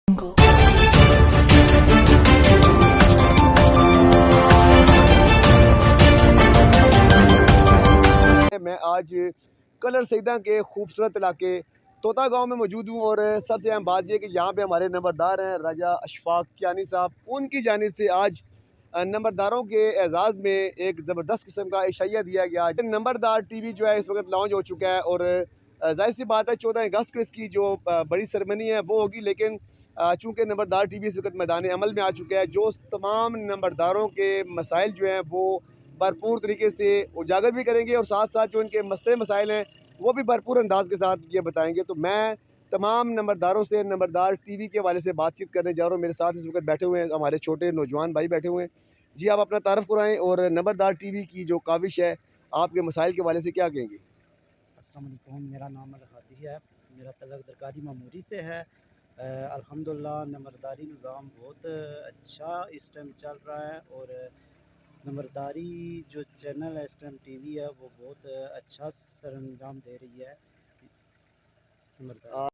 میں آج کلر سیدہ کے خوبصورت علاقے طوطا گاؤں میں موجود ہوں، اور سب سے اہم بات یہ کہ یہاں پہ ہمارے نمبردار ہیں راجہ اشفاق کیانی صاحب. ان کی جانب سے آج نمبرداروں کے اعزاز میں ایک زبردست قسم کا عشائیہ دیا گیا. نمبردار ٹی وی جو ہے اس وقت لانچ ہو چکا ہے، اور ظاہر سی بات ہے 14 اگست کو اس کی جو بڑی سرمنی ہے وہ ہوگی، لیکن چونکہ نمبردار ٹی وی اس وقت میدان عمل میں آ چکا ہے، جو تمام نمبرداروں کے مسائل جو ہیں وہ بھرپور طریقے سے اجاگر بھی کریں گے، اور ساتھ ساتھ جو ان کے مسئلے مسائل ہیں وہ بھی بھرپور انداز کے ساتھ یہ بتائیں گے. تو میں تمام نمبرداروں سے نمبردار ٹی وی کے حوالے سے بات چیت کرنے جا رہا ہوں. میرے ساتھ اس وقت بیٹھے ہوئے ہیں ہمارے چھوٹے نوجوان بھائی بیٹھے ہوئے ہیں. جی آپ اپنا تعارف کرائیں، اور نمبردار ٹی وی کی جو کاوش ہے آپ کے مسائل کے حوالے سے کیا کہیں گے؟ السلام علیکم، میرا نام الہادی ہے، میرا تعلق درکاری معموری سے ہے. الحمدللہ نمبرداری نظام بہت اچھا اس ٹائم چل رہا ہے، اور نمبرداری جو چینل ہے اس ٹائم ٹی وی ہے وہ بہت اچھا سر انجام دے رہی ہے. نمبرداری